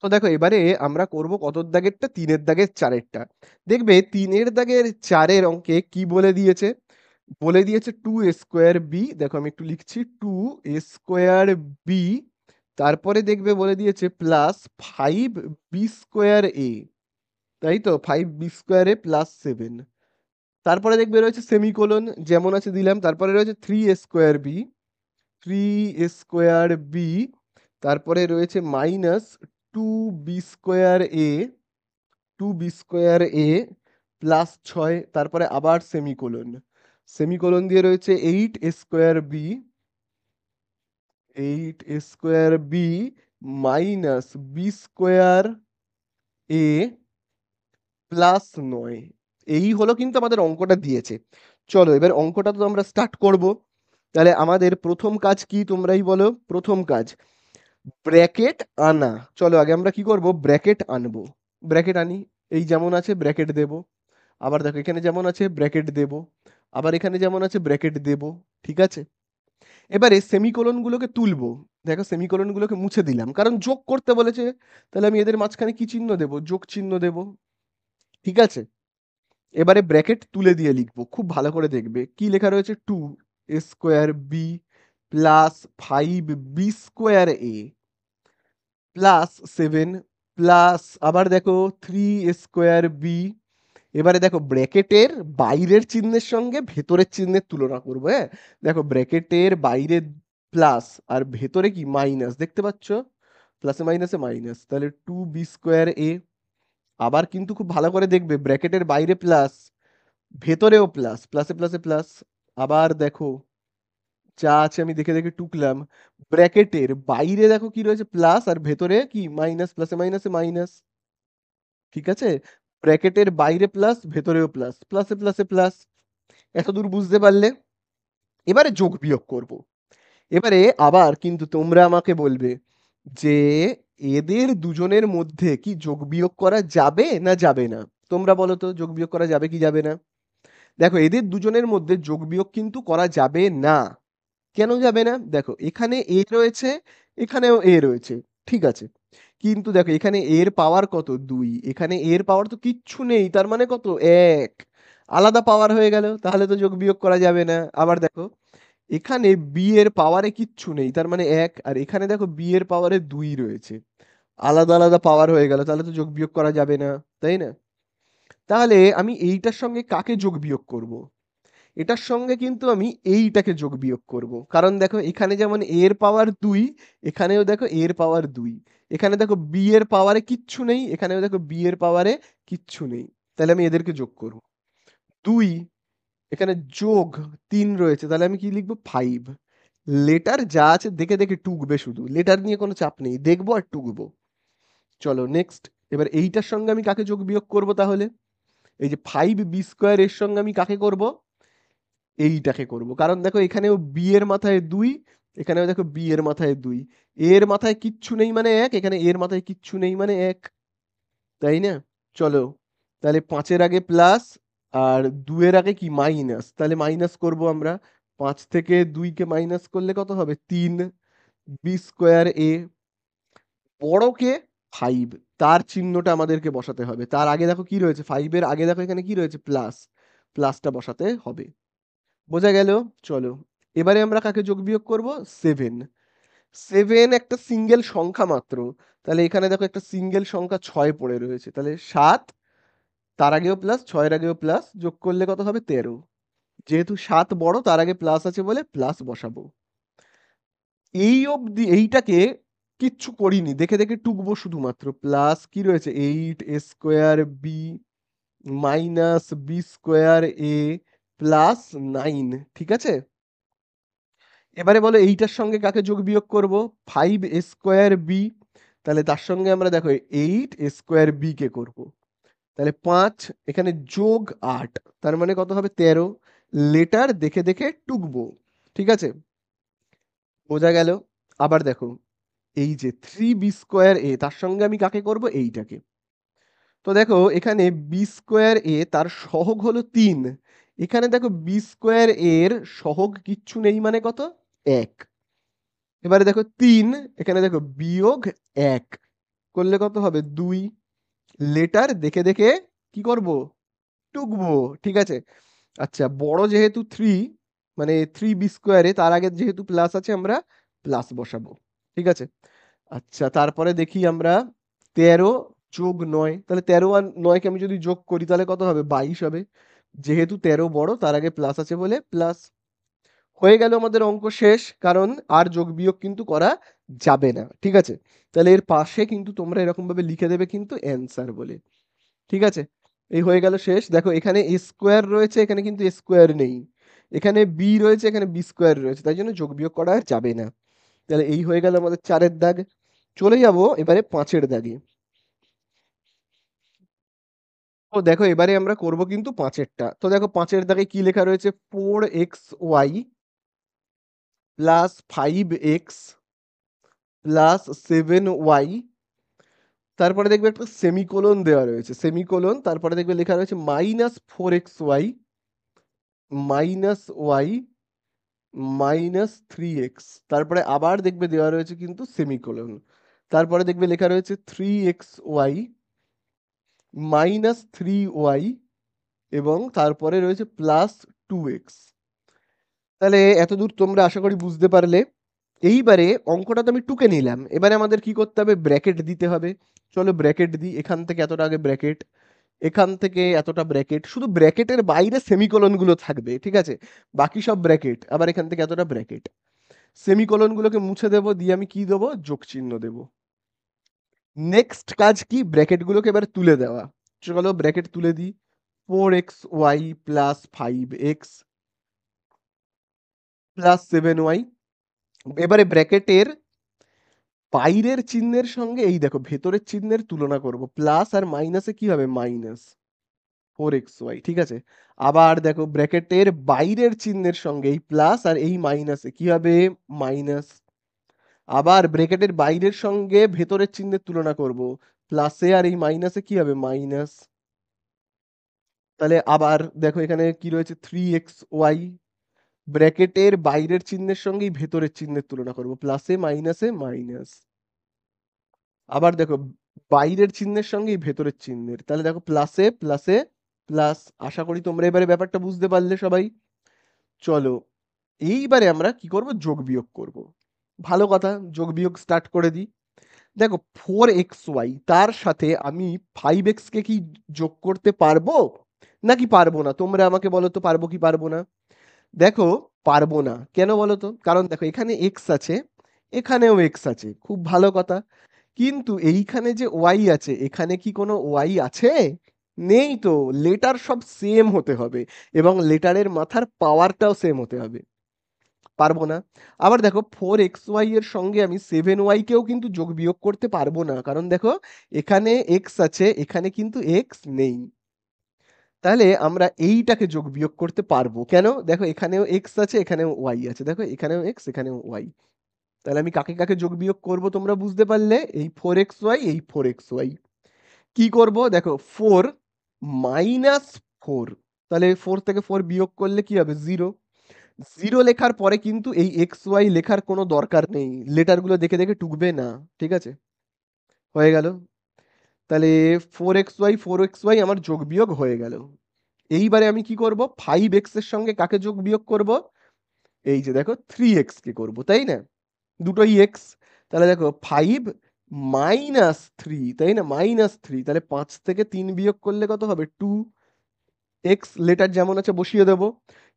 তো দেখো এবারে আমরা করব কতর দাগেরটা? 3-এর দাগের 4-এরটা। দেখবে 3-এর দাগের 4-এর অঙ্কে কি বলে দিয়েছে? বলে দিয়েছে 2 স্কোয়ার বি। দেখো আমি একটু লিখছি 2 স্কোয়ার বি। তারপরে দেখবে বলে দিয়েছে প্লাস 5 বি স্কোয়ার এ। তাই তো 5 বি স্কোয়ার এ প্লাস 7। তারপরে দেখবে রয়েছে সেমিকোলন, যেমন আছে দিলাম। তারপরে রয়েছে 3 স্কোয়ার বি। 3 square B. তারপরে রয়েছে minus 2 B square A. 2 B square A plus 6। তারপরে আবার সেমিকোলন। সেমিকোলন দিয়ে রয়েছে 8 square B. 8 square B minus B square A plus 9। এই হলো কিন্তু আমাদের অঙ্কটা দিয়েছে। চলো এবার অঙ্কটা তো আমরা স্টার্ট করব। তাহলে আমাদের প্রথম কাজ কি তোমরাই বলো? প্রথম কাজ ব্র্যাকেট আনা। চলো আগে আমরা কি করব? ব্র্যাকেট আনবো। ব্র্যাকেট আনি। এই যেমন আছে ব্র্যাকেট দেব। আবার দেখো এখানে যেমন আছে ব্র্যাকেট দেব। আবার এখানে যেমন আছে ব্র্যাকেট দেব। ঠিক আছে, এবারে সেমিকোলন গুলোকে তুলবো। দেখো সেমিকোলন গুলোকে মুছে দিলাম, কারণ যোগ করতে বলেছে। তাহলে আমি এদের মাঝখানে কি চিহ্ন দেব? যোগ চিহ্ন দেব। ঠিক আছে, এবারে ব্র্যাকেট তুলে দিয়ে লিখবো। খুব ভালো করে দেখবে কি লেখা রয়েছে? 2 square B plus 5 B square A plus 7 plus আবার দেখো 3 স্কোয়ার বি। এবারে দেখো ব্র্যাকেটের বাইরের চিহ্নের সঙ্গে ভেতরের চিহ্নের তুলনা করবো, হ্যাঁ। দেখো ব্র্যাকেটের বাইরে প্লাস আর ভেতরে কি মাইনাস, দেখতে পাচ্ছ? প্লাসে মাইনাসে মাইনাস, তাহলে 2 বি স্কোয়ার এ। আবার কিন্তু খুব ভালো করে দেখবে ব্র্যাকেটের বাইরে প্লাস, ভেতরেও প্লাস, প্লাসে প্লাসে প্লাস। আবার দেখো যা আছে আমি দেখে দেখে টুকলাম। ব্র্যাকেটের বাইরে দেখো কি রয়েছে? প্লাস, আর ভেতরে কি মাইনাস, প্লাসে মাইনাসে মাইনাস। ঠিক আছে, ব্র্যাকেটের বাইরে প্লাস ভেতরেও প্লাস, প্লাসে প্লাসে প্লাস। এতদূর বুঝতে পারলে? এবারে যোগ বিয়োগ করব। এবারে আবার কিন্তু তোমরা আমাকে বলবে যে এদের দুজনের মধ্যে কি যোগ বিয়োগ করা যাবে না যাবে না? তোমরা বলো তো যোগ বিয়োগ করা যাবে কি যাবে না? দেখো এদের দুজনের মধ্যে যোগ বিয়োগ কিন্তু করা যাবে না। কেন যাবে না? দেখো এখানে এ রয়েছে, এখানেও এ রয়েছে। ঠিক আছে, কিন্তু দেখো এখানে এর পাওয়ার কত? 2, এখানে এর পাওয়ার তো কিচ্ছু নেই, তার মানে কত? 1। আলাদা পাওয়ার হয়ে গেল, তাহলে তো যোগ বিয়োগ করা যাবে না। আবার দেখো এখানে বি এর পাওয়ারে কিচ্ছু নেই, তার মানে 1। আর এখানে দেখো বি এর পাওয়ারে 2 রয়েছে, আলাদা আলাদা পাওয়ার হয়ে গেল, তাহলে তো যোগ বিয়োগ করা যাবে না, তাই না? তাহলে আমি এইটার সঙ্গে কাকে যোগ বিয়োগ করব? এটার সঙ্গে কিন্তু আমি এইটাকে যোগ বিয়োগ করব। কারণ দেখো এখানে যেমন এর পাওয়ার 2, এখানেও দেখো এর পাওয়ার 2। এখানে দেখো বি এর পাওয়ারে কিচ্ছু নেই, এখানেও দেখো বি এর পাওয়ারে কিচ্ছু নেই। তাহলে আমি এদেরকে যোগ করব। 2, এখানে যোগ 3 রয়েছে, তাহলে আমি কি লিখবো? 5। লেটার যা আছে দেখে দেখে টুকবে, শুধু লেটার নিয়ে কোনো চাপ নেই, দেখবো আর টুকবো। চলো নেক্সট। এবার এইটার সঙ্গে আমি কাকে যোগ বিয়োগ করব তাহলে? এই যে 5 বি স্কোয়ার এর সঙ্গে আমি কাকে করব? এইটাকে করব। কারণ দেখো এখানেও বি এর মাথায় 2, এখানেও দেখো বি এর মাথায় 2। এর মাথায় কিচ্ছু নেই মানে 1, এখানে এর মাথায় কিচ্ছু নেই মানে 1, তাই না? চলো তাহলে 5-এর আগে প্লাস আর 2-এর আগে কি মাইনাস, তাহলে মাইনাস করব আমরা। 5 থেকে 2 কে মাইনাস করলে কত হবে? 3 বি স্কোয়ার এ। বড়কে 5, তার চিহ্নটা আমাদেরকে বসাতে হবে। তার আগে দেখো কি রয়েছে? 5-এর আগে দেখো এখানে কি রয়েছে? প্লাস, প্লাসটা বসাতে হবে। বোঝা গেল? চলো এবারে আমরা কাকে যোগ বিয়োগ করব? 7। 7 একটা সিঙ্গেল সংখ্যা মাত্র। তাহলে এখানে দেখো একটা সিঙ্গেল সংখ্যা 6 পড়ে রয়েছে, তাহলে 7, তার আগেও প্লাস 6-এর আগেও প্লাস, যোগ করলে কত হবে? 13। যেহেতু 7 বড় তার আগে প্লাস আছে বলে প্লাস বসাবো। এই অবধি এইটাকে কিচ্ছু করিনি, দেখে দেখে টুকবো শুধুমাত্র। প্লাস কি রয়েছে, 8 a² b minus b² a plus 9, ঠিক আছে। এবারে বলো এইটার সঙ্গে কাকে যোগ বিয়োগ করব, 5a²b, তাহলে তার সঙ্গে আমরা দেখো 8a²b কে করব। তাহলে 5 এখানে যোগ 8, তার মানে কত হবে 13। লেটার দেখে দেখে টুকবো, ঠিক আছে, বোঝা গেল। আবার দেখো এই যে 3b²a, তার সঙ্গে আমি কাকে করব, এইটাকে। তো দেখো এখানে b²a তার সহগ হলো 3, এখানে দেখো b² এর সহগ কিচ্ছু নেই মানে কত, 1। এবারে দেখো 3, এখানে দেখো বিয়োগ 1 করলে কত হবে 2। লেটার দেখে দেখে কি করব, টুকবো, ঠিক আছে। আচ্ছা, বড় যেহেতু 3, মানে 3b², তার আগে যেহেতু প্লাস আছে আমরা প্লাস বসাবো, ঠিক আছে। আচ্ছা, তারপরে দেখি আমরা 13 যোগ 9, তাহলে 13 আর 9 কে আমি যদি যোগ করি তাহলে কত হবে, 22 হবে। যেহেতু 13 বড় তার আগে প্লাস আছে বলে প্লাস। হয়ে গেল আমাদের অঙ্ক শেষ, কারণ আর যোগ বিয়োগ কিন্তু করা যাবে না, ঠিক আছে। তাহলে এর পাশে কিন্তু তোমরা এরকম ভাবে লিখে দেবে কিন্তু অ্যান্সার বলে, ঠিক আছে। এই হয়ে গেল শেষ। দেখো এখানে a² রয়েছে, এখানে কিন্তু a² নেই। এখানে b রয়েছে, এখানে b² রয়েছে, তাই জন্য যোগ বিয়োগ করা আর যাবে না। তাহলে এই হয়ে গেল আমাদের 4-এর দাগ। চলে যাব এবারে 5-এর দাগে। তো দেখো এবারে আমরা করব কিন্তু 5-এরটা। তো দেখো 5-এর দাগে কি লেখা রয়েছে, 4xy plus 5x plus 7y, তারপরে দেখবে একটা সেমিকোলন দেওয়া রয়েছে, সেমিকোলন, তারপরে দেখবে লেখা রয়েছে -4xy minus Y minus 3x, তারপরে আবার দেখবে দেওয়া রয়েছে কিন্তু সেমিকোলন, তারপরে দেখবে লেখা রয়েছে 3xy -3y এবং তারপরে রয়েছে +2x। তাহলে এতদূর তোমরা আশা করি বুঝতে পারলে। এইবারে অঙ্কটা তো আমি টুকে নিলাম, এবারে আমাদের কি করতে হবে, ব্র্যাকেট দিতে হবে। চলো ব্র্যাকেট দিই, এখান থেকে এতটা আগে ব্র্যাকেট, এখান থেকে এতটা ব্র্যাকেট, শুধু ব্র্যাকেটের বাইরে সেমিকোলন গুলো থাকবে, ঠিক আছে, বাকি সব ব্র্যাকেট। আবার এখান থেকে এতটা ব্র্যাকেট, সেমিকোলন গুলোকে মুছে দেবো, দিয়ে আমি কি দেবো, যোগ চিহ্ন দেবো। নেক্সট কাজ কি, ব্র্যাকেট গুলোকে এবার তুলে দেওয়া। চলো ব্র্যাকেট তুলে দিই, 4xy plus 5x plus 7y। এবারে ব্র্যাকেটের বাইরের চিহ্নের সঙ্গে এই দেখো ভেতরের চিহ্নের তুলনা করব, প্লাস আর মাইনাসে কি হবে, মাইনাস 4xy, ঠিক আছে। আবার দেখো ব্র্যাকেটের বাইরের চিহ্নের সঙ্গে এই প্লাস আর এই মাইনাসে কি হবে, মাইনাস। আবার ব্র্যাকেটের বাইরের সঙ্গে ভেতরের চিহ্নের তুলনা করব, প্লাসে আর এই মাইনাসে কি হবে, মাইনাস। তাহলে আবার দেখো এখানে কি রয়েছে, 3xy, ব্র্যাকেটের বাইরের চিহ্নের সঙ্গে এই ভেতরের চিহ্নের তুলনা করব, প্লাসে মাইনাসে মাইনাস। আবার দেখো বাইরের চিহ্নের সঙ্গে এই ভেতরের চিহ্নের, তাহলে দেখো প্লাসে প্লাসে প্লাস। আশা করি তোমরা এবারে ব্যাপারটা বুঝতে পারলে সবাই। চলো এইবারে আমরা কি করব, যোগ বিয়োগ করব। ভালো কথা, যোগ বিয়োগ স্টার্ট করে দিই। দেখো 4xy তার সাথে আমি 5x কে কি যোগ করতে পারবো নাকি পারবো না, তোমরা আমাকে বলো তো, পারবো কি পারবো না। দেখো পারবো না, কেন বলো তো, কারণ দেখো এখানে এক্স আছে, এখানেও এক্স আছে, খুব ভালো কথা। কিন্তু এইখানে যে ওয়াই আছে, এখানে কি কোনো ওয়াই আছে, নেই তো। লেটার সব সেম হতে হবে এবং লেটারের মাথার পাওয়ারটাও সেম হতে হবে, পারবো না। আবার দেখো 4xy এর সঙ্গে আমি 7y কেও কিন্তু যোগ বিয়োগ করতে পারবো না, কারণ দেখো এখানে এক্স আছে, এখানে কিন্তু এক্স নেই। তাহলে আমরা এইটাকে যোগ বিয়োগ করতে পারবো, কেন, দেখো এখানেও এক্স আছে, এখানেও ওয়াই আছে, দেখো এখানেও এক্স, এখানেও ওয়াই। তাহলে আমি কাকে কাকে যোগ বিয়োগ করব তোমরা বুঝতে পারলে, এই 4xy, এই 4xy। কি করব, দেখো 4 মাইনাস 4, তাহলে 4 থেকে 4 বিয়োগ করলে কি হবে, 0। 0 লেখার পরে কিন্তু এই এক্স ওয়াই লেখার কোনো দরকার নেই, লেটারগুলো দেখে দেখে টুকবে না, ঠিক আছে। হয়ে গেল। তাহলে 4xy আমার যোগ বিয়োগ হয়ে গেল। এইবারে আমি কি করব, 5x এর সঙ্গে কাকে যোগ বিয়োগ করব, এই যে দেখো 3x কে করব, তাই না, দুটোই এক্স। তাহলে দেখো 5 -3, তাই না, -3, তাহলে 5 থেকে 3 বিয়োগ করলে কত হবে, 2। এক্স লেটার যেমন আছে বসিয়ে দেব।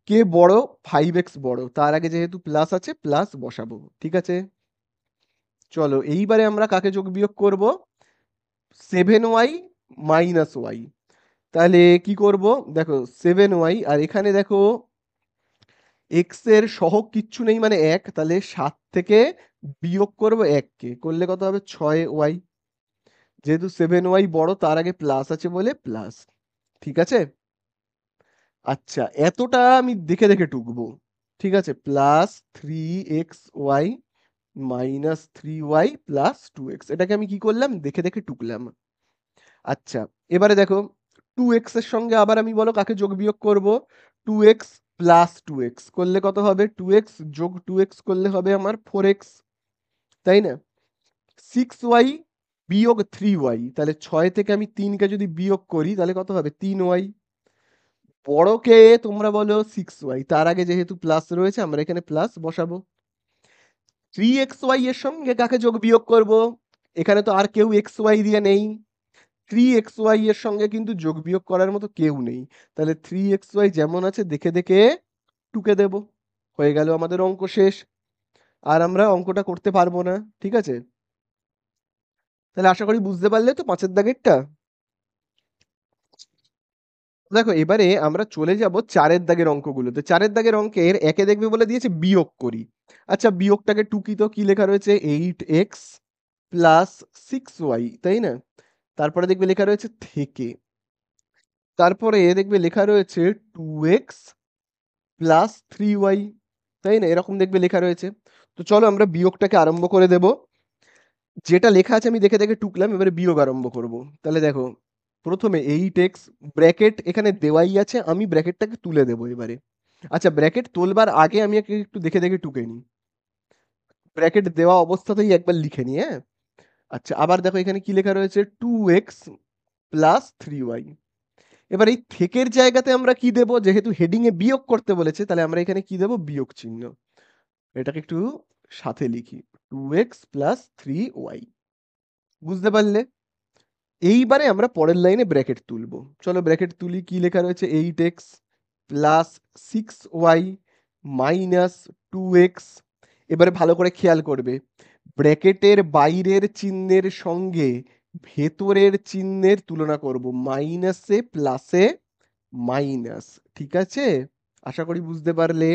কে বড়? 5x বড়, তার আগে যেহেতু প্লাস আছে প্লাস বসাবো। ঠিক আছে, চলো এইবারে আমরা কাকে যোগ বিয়োগ করব? 7y minus Y. তাহলে কি করব? দেখো 7y, আর এখানে দেখো এক্স এর সহগ কিচ্ছু নেই মানে এক, তাহলে 7 থেকে বিয়োগ করব 1 কে, করলে কত হবে? 6y। যেহেতু 7y বড় তার আগে প্লাস আছে বলে প্লাস। ঠিক আছে, আচ্ছা এতটা আমি দেখে দেখে টুকবো। ঠিক আছে, +3xy -3y +2x, এটাকে আমি কি করলাম? দেখে দেখে টুকলাম। আচ্ছা, এবারে দেখো 2x এর সঙ্গে আবার আমি বলো কাকে যোগ বিয়োগ করব? 2x +2x করলে কত হবে? 2x যোগ 2x করলে হবে আমার 4x, তাই না? 6y বিয়োগ 3y, তাহলে 6 থেকে আমি 3কে যদি বিয়োগ করি তাহলে কত হবে? 3y। বড়কে তোমরা বলো 6y, তার আগে যেহেতু প্লাস রয়েছে আমরা এখানে প্লাস বসাবো। 3xy এর সঙ্গে কাকে যোগ বিয়োগ করব? এখানে তো আর কেউ xy দিয়ে নেই। 3xy এর সঙ্গে কিন্তু যোগ বিয়োগ করার মতো কেউ নেই, তাহলে 3xy যেমন আছে দেখে দেখে টুকে দেব। হয়ে গেল আমাদের অঙ্ক শেষ। আর আমরা অঙ্কটা করতে পারবো না। ঠিক আছে, তাহলে আশা করি বুঝতে পারলে তো 5-এর দাগেরটা। দেখো এবারে আমরা চলে যাব 4-এর দাগের অঙ্কগুলোতে। 4-এর দাগের অঙ্কের একে দেখবে বলে দিয়েছে বিয়োগ করি। আচ্ছা বিয়োগটাকে টুকি তো, কি লেখা রয়েছে? 8x প্লাস 6y, তাই না? তারপরে দেখবে লেখা রয়েছে থেকে, তারপরে দেখবে লেখা রয়েছে 2x প্লাস 3y, তাই না? এরকম দেখবে লেখা রয়েছে। তো চলো আমরা বিয়োগটাকে আরম্ভ করে দেব। যেটা লেখা আছে আমি দেখে দেখে টুকলাম, এবারে বিয়োগ আরম্ভ করব। তাহলে দেখো প্রথমে 8x, ব্র্যাকেট এখানে দেওয়াই আছে, আমি ব্র্যাকেটটাকে তুলে দেবো এবারে। আচ্ছা ব্র্যাকেট তোলবার আগে আমি একটু দেখে দেখে টুকে নিই, ব্র্যাকেট দেওয়া অবস্থাতেই একবার লিখে নিই, হ্যাঁ? আচ্ছা আবার দেখো এখানে কি লেখা রয়েছে? 2x plus 3y। এবার এই থেকের জায়গাতে আমরা কি দেব? যেহেতু হেডিং এ বিয়োগ করতে বলেছে তাহলে আমরা এখানে কি দেব? বিয়োগ চিহ্ন। এটাকে একটু সাথে লিখি, 2x প্লাস 3y। বুঝতে পারলে? এইবারে আমরা পরের লাইনে ব্র্যাকেট তুলবো। চলো ব্র্যাকেট তুলি, কি লেখা রয়েছে? 8x plus 6y minus 2x। এবারে ভালো করে খেয়াল করবে, ব্র্যাকেটের বাইরের চিহ্নের সঙ্গে ভেতরের চিহ্নের তুলনা করব, মাইনাসে প্লাসে মাইনাস। ঠিক আছে, আশা করি বুঝতে পারলে।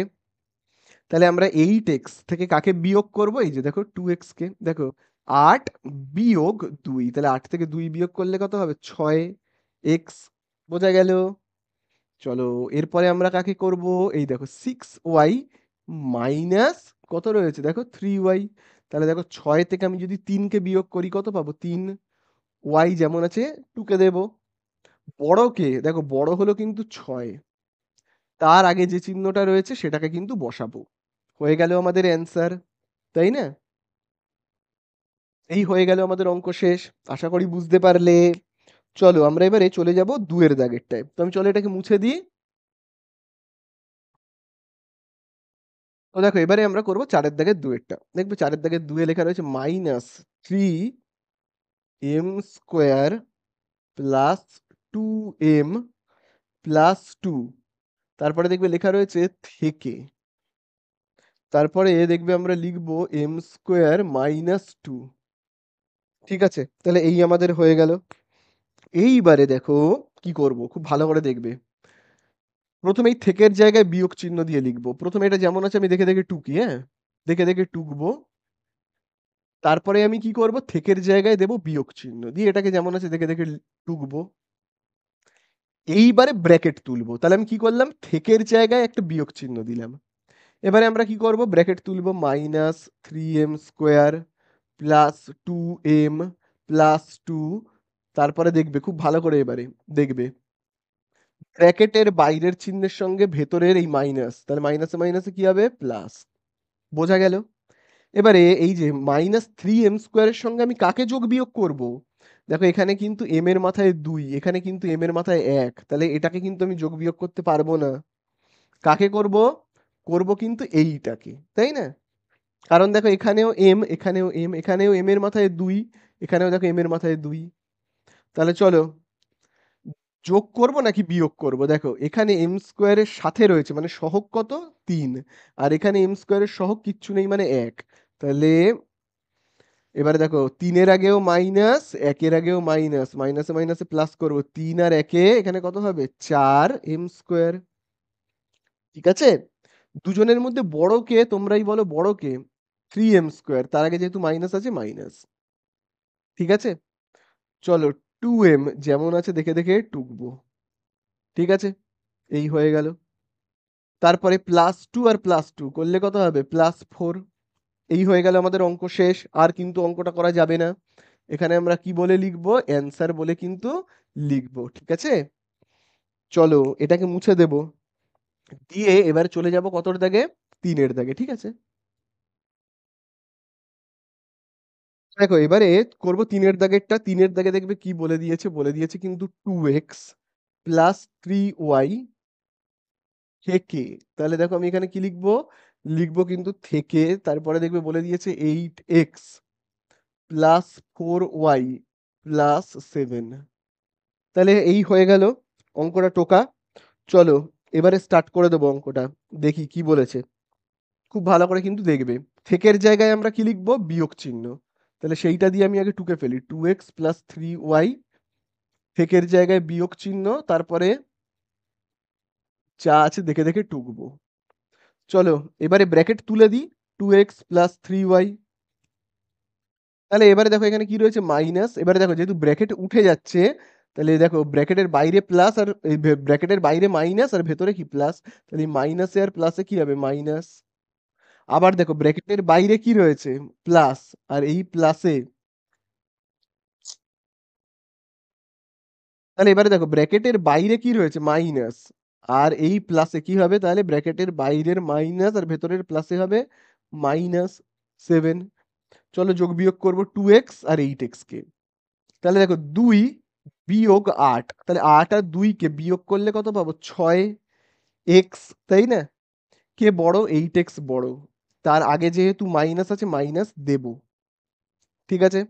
তাহলে আমরা 8x থেকে কাকে বিয়োগ করব? এই যে দেখো 2x কে, দেখো 8 বিয়োগ 2, তাহলে 8 থেকে 2 বিয়োগ করলে কত হবে? 6x। বোঝা গেল? চলো এরপরে আমরা কাকে করব? এই দেখো 6y মাইনাস কত রয়েছে? দেখো 3y। তাহলে দেখো 6 থেকে আমি যদি 3কে বিয়োগ করি কত পাবো? 3। y যেমন আছে টুকে দেব। বড়কে দেখো, বড় হলো কিন্তু 6, তার আগে যে চিহ্নটা রয়েছে সেটাকে কিন্তু বসাবো। হয়ে গেল আমাদের অ্যান্সার, তাই না? এই হয়ে গেল আমাদের অঙ্ক শেষ। আশা করি বুঝতে পারলে। চলো আমরা এবারে চলে যাব 2-এর দাগেরটায়। তো আমি চলো এটাকে মুছে দিই। তো দেখো এবারে আমরা করব 4-এর দাগের 2-এরটা। দেখবে 4-এর দাগের 2-এ লেখা রয়েছে -3m² প্লাস 2m প্লাস 2। তারপরে দেখবে লেখা রয়েছে থেকে, তারপরে দেখবে আমরা লিখব m² - 2। ঠিক আছে, তাহলে এই আমাদের হয়ে গেল। এইবারে দেখো কি করব, খুব ভালো করে দেখবে। প্রথমে এই থেকের জায়গায় বিয়োগ চিহ্ন দিয়ে লিখবো। প্রথমে এটা যেমন আছে আমি দেখে দেখে টুকি, হ্যাঁ? দেখে দেখে টুকবো। তারপরে আমি কি করব? থেকের জায়গায় দেব বিয়োগ চিহ্ন দিয়ে এটাকে যেমন আছে দেখে দেখে টুকবো। এইবারে ব্র্যাকেট তুলবো। তাহলে আমি কি করলাম? থেকের জায়গায় একটা বিয়োগ চিহ্ন দিলাম। এবারে আমরা কি করব? ব্র্যাকেট তুলবো, -3m² প্লাস 2m প্লাস 2। তারপরে দেখবে খুব ভালো করে, এবারে দেখবে ব্র্যাকেটের বাইরের চিহ্নের সঙ্গে ভেতরের এই মাইনাস, তাহলে মাইনাসে মাইনাসে কি হবে? প্লাস। বোঝা গেল? এবারে এই যে -3m² সঙ্গে আমি কাকে যোগ বিয়োগ করব? দেখো এখানে কিন্তু m এর মাথায় 2, এখানে কিন্তু m এর মাথায় 1, তাহলে এটাকে কিন্তু আমি যোগ বিয়োগ করতে পারবো না। কাকে করব? করব কিন্তু এইটাকে, তাই না? কারণ দেখো এখানেও m, এখানেও m, এখানেও m এর মাথায় 2, এখানেও দেখো m এর মাথায় 2। তাহলে চলো যোগ করব নাকি বিয়োগ করব? দেখো এখানে এম স্কোয়ারের সাথে রয়েছে মানে সহগ কত? ৩। আর এখানে এম স্কোয়ারের সহগ কিচ্ছু নেই মানে ১। তাহলে এবারে দেখো ৩ এর আগেও মাইনাস, ১ এর আগেও মাইনাস, মাইনাসে মাইনাসে প্লাস করব। ৩ আর ১ এ এখানে কত হবে? ৪ এম স্কোয়ার। ঠিক আছে? দুজনের মধ্যে বড় কে তোমরাই বলো বড় কে? 3 এম স্কোয়ার। তার আগে যেহেতু মাইনাস আছে মাইনাস। ঠিক আছে? চলো 2 এম যেমন আছে দেখে দেখে টুকবো। ঠিক আছে? এই হয়ে গেল। তারপরে +2 আর +2 করলে কত হবে? +4। এই হয়ে গেল আমাদের অঙ্ক শেষ। আর কিন্তু অঙ্কটা করা যাবে না। এখানে আমরা কি বলে লিখবো? অ্যান্সার বলে কিন্তু লিখবো। ঠিক আছে? চলো এটাকে মুছে দেব। দিয়ে এবার চলে যাব কতর দাগে? ৩ এর দাগে। ঠিক আছে? দেখো এবারে করব ৩ এর দাগেরটা। ৩ এর দাগে দেখবে কি বলে দিয়েছে? বলে দিয়েছে কিন্তু 2x প্লাস 3y থেকে। তাহলে দেখো আমি এখানে কি লিখবো? লিখবো কিন্তু থেকে, তারপরে দেখবে বলে দিয়েছে 8x প্লাস 4y প্লাস 7। তাহলে এই হয়ে গেল অঙ্কটা টোকা। চলো এবারে স্টার্ট করে দেবো অঙ্কটা। দেখি কি বলেছে। খুব ভালো করে কিন্তু দেখবে। থেকের জায়গায় আমরা কি লিখবো? বিয়োগ চিহ্ন। তাহলে সেইটা দিয়ে আমি আগে টুকে ফেলি। 2x প্লাস 3y থেকের জায়গায় বিয়োগ চিহ্ন, তারপরে যা আছে দেখে দেখে টুকবো। চলো এবারে ব্র্যাকেট তুলে দিই। 2x plus 3y। তাহলে এবারে দেখো এখানে কি রয়েছে? মাইনাস। এবারে দেখো যেহেতু ব্র্যাকেট উঠে যাচ্ছে, তাহলে দেখো ব্র্যাকেটের বাইরে প্লাস আর ব্র্যাকেটের বাইরে মাইনাস আর ভেতরে কি প্লাস। তাহলে মাইনাসে আর প্লাসে কি হবে? মাইনাস। আবার দেখো ব্র্যাকেটের বাইরে কি রয়েছে? প্লাস। আর এই প্লাসে, তাহলে এবারে দেখো ব্র্যাকেটের বাইরে কি রয়েছে? মাইনাস। আর এই প্লাসে কি হবে? তাহলে ব্র্যাকেটের বাইরের মাইনাস আর ভেতরের প্লাসে হবে -7। চলো যোগ বিয়োগ করবো 2x আর 8x কে। তাহলে দেখো 2 বিয়োগ 8, তাহলে 8 আর 2 কে বিয়োগ করলে কত পাবো? 6x। তাই না? কে বড়? 8x বড়। তার আগে যেহেতু মাইনাস আছে মাইনাস দেব। ঠিক আছে?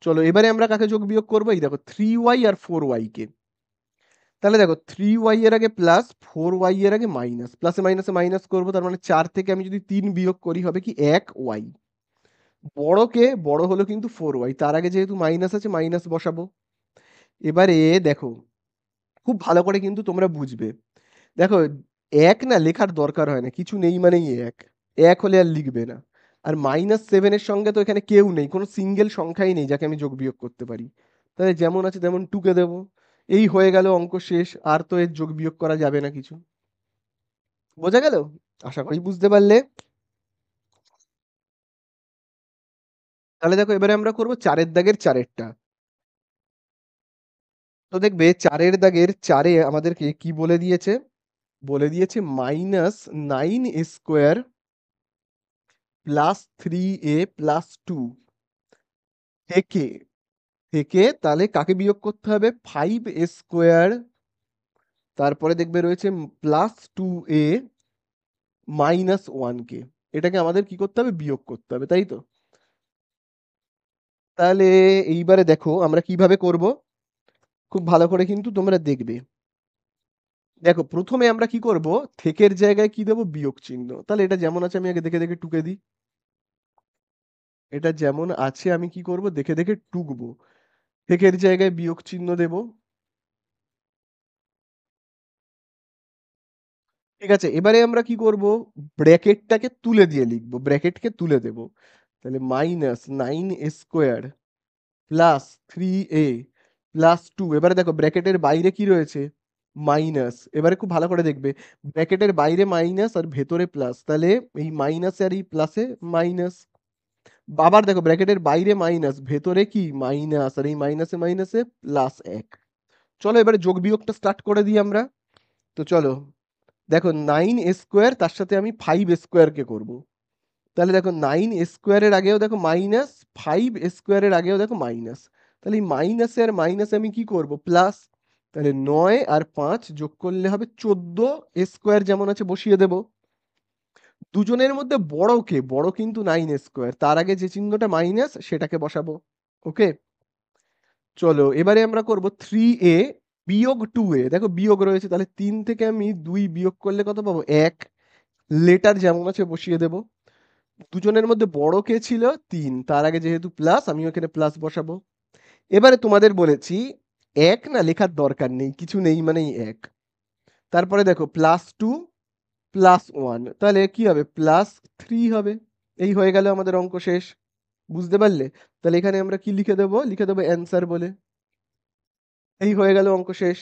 চলো এবারে আমরা কাকে যোগ বিয়োগ করবো? এই দেখো 3y আর 4y কে। তাহলে দেখো 3y এর আগে প্লাস, 4y এর আগে মাইনাস, প্লাসে মাইনাসে মাইনাস করবো, তার মানে 4 থেকে আমি যদি 3 বিয়োগ করি হবে কি 1y। বড় কে? বড় হলো কিন্তু 4y। তার আগে যেহেতু মাইনাস আছে মাইনাস বসাবো। এবারে দেখো খুব ভালো করে কিন্তু তোমরা বুঝবে। দেখো এক না লেখার দরকার হয় না, কিছু নেই মানেই এক। এক হলে আর লিখবে না। আর -7 এর সঙ্গে তো এখানে কেউ নেই, কোনো সিঙ্গেল সংখ্যাই নেই যাকে আমি যোগ বিয়োগ করতে পারি। তাহলে যেমন আছে তেমন টুকে দেবো। এই হয়ে গেল অঙ্ক শেষ। আর তো এর যোগ বিয়োগ করা যাবে না কিছু। বোঝা গেল? আশা করি বুঝতে পারলে। তাহলে দেখো এবারে আমরা করব 4 এর দাগের 4 এরটা। তো দেখবে 4 এর দাগের 4 এ আমাদেরকে কি বলে দিয়েছে? বলে দিয়েছে -9 স্কোয়ার প্লাস 3a প্লাস 2 থেকে। তাহলে কাকে বিয়োগ করতে হবে? 5 স্কোয়ার, তারপরে দেখবে রয়েছে +2a -1 কে। এটাকে আমাদের কি করতে হবে? বিয়োগ করতে হবে, তাই তো? তাহলে এইবারে দেখো আমরা কিভাবে করব। খুব ভালো করে কিন্তু তোমরা দেখবে। দেখো প্রথমে আমরা কি করব? থেকের জায়গায় কি দেবো? বিয়োগ চিহ্ন। তাহলে এটা যেমন আছে আমি আগে দেখে দেখে টুকে দিই। এটা যেমন আছে আমি কি করব? দেখে দেখে টুকবো। থেকের জায়গায় বিয়োগ চিহ্ন দেব। ঠিক আছে, এবারে আমরা কি করব? ব্র্যাকেটটাকে তুলে দিয়ে লিখবো, ব্র্যাকেটকে তুলে দেব। তাহলে -9 স্কোয়ার প্লাস 3a প্লাস 2। এবারে দেখো ব্র্যাকেটের বাইরে কি রয়েছে? মাইনাস। এবারে খুব ভালো করে দেখবে, ব্র্যাকেটের বাইরে মাইনাস আর ভেতরে প্লাস, তাহলে এই মাইনাস আর এই প্লাসে মাইনাস। আবার দেখো ব্র্যাকেটের বাইরে মাইনাস, ভেতরে কি? মাইনাস, আর এই মাইনাসে মাইনাসে +1। চলো এবারে যোগ বিয়োগটা স্টার্ট করে দিই আমরা। তো চলো দেখো 9 স্কোয়ার, তার সাথে আমি 5 স্কোয়ারকে করব। তাহলে দেখো 9 স্কোয়ারের আগেও দেখো মাইনাস, 5 স্কোয়ারের আগেও দেখো মাইনাস। তাহলে এই মাইনাসে আর মাইনাসে আমি কি করব? প্লাস। তাহলে 9 আর 5 যোগ করলে হবে 14 স্কোয়ার, যেমন আছে বসিয়ে দেব। দুজনের মধ্যে বড় কে? বড় কিন্তু 9 স্কোয়ার। তার আগে যে চিহ্নটা মাইনাস সেটাকে বসাবো। ওকে। চলো এবারে আমরা করব 3a -2a, দেখো বিয়োগ রয়েছে, তাহলে 3 থেকে আমি 2 বিয়োগ করলে কত পাবো? 1। লেটার যেমন আছে বসিয়ে দেবো। দুজনের মধ্যে বড় কে ছিল? 3, তার আগে যেহেতু প্লাস আমি ওখানে প্লাস বসাবো। এবারে তোমাদের বলেছি 1 না লেখার দরকার নেই, কিছু নেই মানেই 1। তারপরে দেখো +2 +1, তাহলে কি হবে? +3 হবে। এই হয়ে গেল আমাদের অঙ্ক শেষ। বুঝতে পারলে? তাহলে এখানে আমরা কি লিখে দেবো? লিখে দেবো অ্যান্সার বলে। এই হয়ে গেল অঙ্ক শেষ।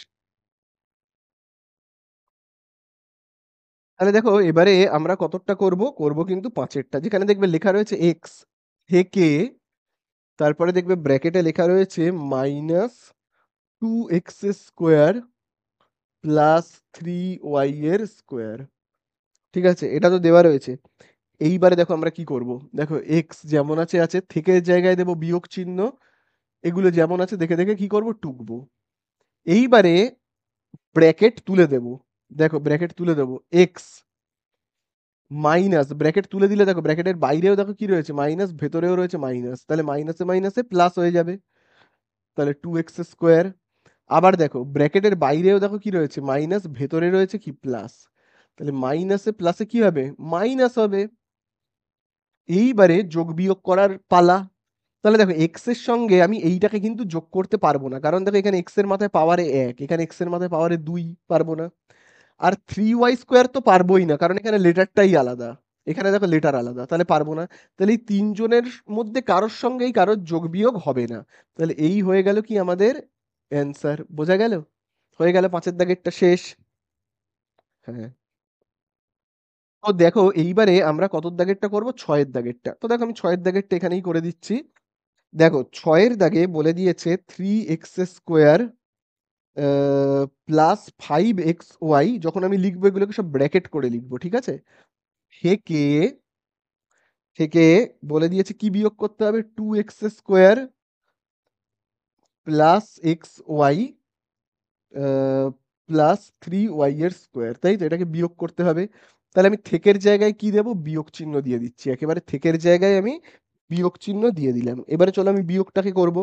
তাহলে দেখো এবারে আমরা কতটা করব? করব কিন্তু 5এরটা, যেখানে দেখবে লেখা রয়েছে এক্স থেকে, তারপরে দেখবে ব্র্যাকেটে লেখা রয়েছে -2x² +3y এর স্কোয়ার। ঠিক আছে, এটা তো দেওয়া রয়েছে। এইবারে দেখো আমরা কি করব। দেখো এক্স যেমন আছে আছে, থেকে জায়গায় দেবো বিয়োগ চিহ্ন, এগুলো যেমন আছে দেখে দেখে কি করব? টুকবো। এইবারে ব্র্যাকেট তুলে দেব। দেখো ব্র্যাকেট তুলে দেবো, এক্স মাইনাস, ব্র্যাকেট তুলে দিলে দেখো ব্র্যাকেটের বাইরেও দেখো কি রয়েছে? মাইনাস, ভেতরেও রয়েছে মাইনাস, তাহলে মাইনাসে মাইনাসে প্লাস হয়ে যাবে। তাহলে 2x²। আবার দেখো ব্র্যাকেটের বাইরেও দেখো কি রয়েছে? মাইনাস, ভেতরে রয়েছে কি? প্লাস। তাহলে মাইনাসে প্লাসে কি হবে? মাইনাস হবে। এইবারে যোগ বিয়োগ করার পালা। তাহলে দেখো এক্স এর সঙ্গে আমি এইটাকে কিন্তু যোগ করতে পারবো না, কারণ দেখো এখানে এক্স এর মাথায় পাওয়ারে 1, এখানে এক্স এর মাথায় পাওয়ারে 2, পারবো না। আর 3y² তো পারবোই না, কারণ এখানে লেটারটাই আলাদা, এখানে দেখো লেটার আলাদা, তাহলে পারবো না। তাহলে এই তিনজনের মধ্যে কারোর সঙ্গেই কারোর যোগ বিয়োগ হবে না। তাহলে এই হয়ে গেল কি আমাদের অ্যান্সার। বোঝা গেল? হয়ে গেল 5এর দাগেরটা শেষ। হ্যাঁ। তো দেখো এইবারে আমরা কত দাগেরটা করব? 6এর দাগেরটা। তো দেখো আমি 6এর দাগেরটা এখানেই করে দিচ্ছি। দেখো 6এর দাগে বলে দিয়েছে 3x² +5xy, যখন আমি লিখবো এগুলোকে সব ব্র্যাকেট করে লিখবো, ঠিক আছে? থেকে থেকে বলে দিয়েছে কি বিয়োগ করতে হবে? 2x² +xy +3y এর স্কোয়ার, তাই তো? এটাকে বিয়োগ করতে হবে। তাহলে আমি থেকের জায়গায় কি দেবো? বিয়োগ চিহ্ন দিয়ে দিচ্ছি, একেবারে থেকের জায়গায় আমি বিয়োগ চিহ্ন দিয়ে দিলাম। এবারে চলো আমি বিয়োগটাকে করব।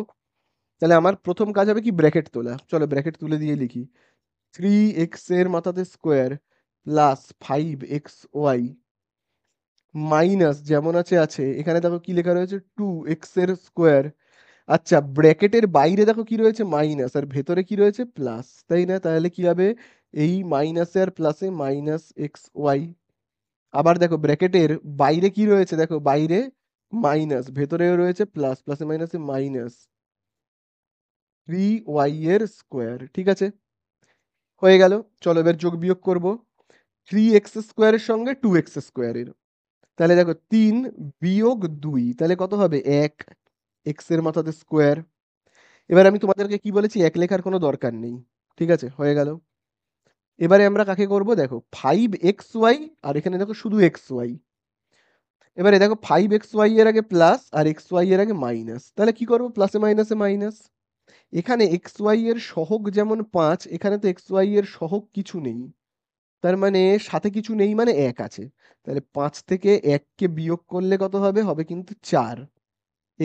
তাহলে আমার প্রথম কাজ হবে কি? ব্র্যাকেট তোলা। চলো ব্র্যাকেট তুলে দিয়ে লিখি। 3x এর মাথাতে স্কোয়ার +5xy মাইনাস, যেমন আছে আছে, এখানে দেখো কি লেখা রয়েছে? 2x এর স্কোয়ার। আচ্ছা, ব্র্যাকেটের বাইরে দেখো কি রয়েছে? মাইনাস, আর ভেতরে কি রয়েছে? প্লাস, তাই না? তাহলে কি হবে? এই মাইনাসে আর প্লাসে -xy। আবার দেখো ব্র্যাকেটের বাইরে কি রয়েছে? দেখো বাইরে মাইনাস, ভেতরেও রয়েছে প্লাস, প্লাসে মাইনাসে -3y এর স্কোয়ার। ঠিক আছে, হয়ে গেল। চলো এবার যোগ বিয়োগ করব 3x² এর সঙ্গে 2x²। তাহলে দেখো 3 বিয়োগ 2, তাহলে কত হবে? 1। এক্স এর মাথাতে স্কোয়ার। এবার আমি তোমাদেরকে কি বলেছি? 1 লেখার কোনো দরকার নেই। ঠিক আছে, হয়ে গেল। এবারে আমরা কাকে করব? দেখো 5xy, আর এখানে দেখো শুধু xy। এবারে দেখো 5xy এর আগে প্লাস আর xy এর আগে মাইনাস, তাহলে কি করব? প্লাসে মাইনাসে মাইনাস। এখানে xy এর সহগ যেমন 5, এখানে তো xy এর সহগ কিছু নেই, তার মানে সাথে কিছু নেই মানে 1 আছে। তাহলে 5 থেকে 1 কে বিয়োগ করলে কত হবে? হবে কিন্তু 4।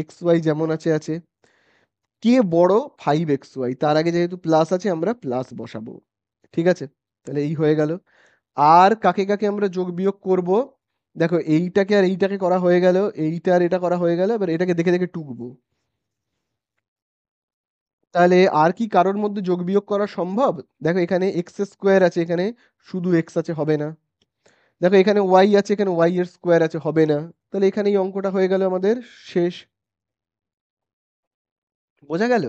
xy যেমন আছে আছে। কে বড়? 5xy, তার আগে যেহেতু প্লাস আছে আমরা প্লাস বসাবো। ঠিক আছে, তাহলে এই হয়ে গেল। আর কাকে কাকে আমরা যোগ বিয়োগ করব? দেখো এইটাকে আর এইটাকে করা হয়ে গেল, এইটা আর এটা করা হয়ে গেল, এবার এটাকে দেখে দেখে টুকবো। তাহলে আর কি কারোর মধ্যে যোগ বিয়োগ করা সম্ভব? দেখো এখানে x² আছে, এখানে শুধু x আছে, হবে না। দেখো এখানে y আছে, এখানে y এর স্কোয়ার আছে, হবে না। তাহলে এখানে এই অঙ্কটা হয়ে গেল আমাদের শেষ। বোঝা গেল?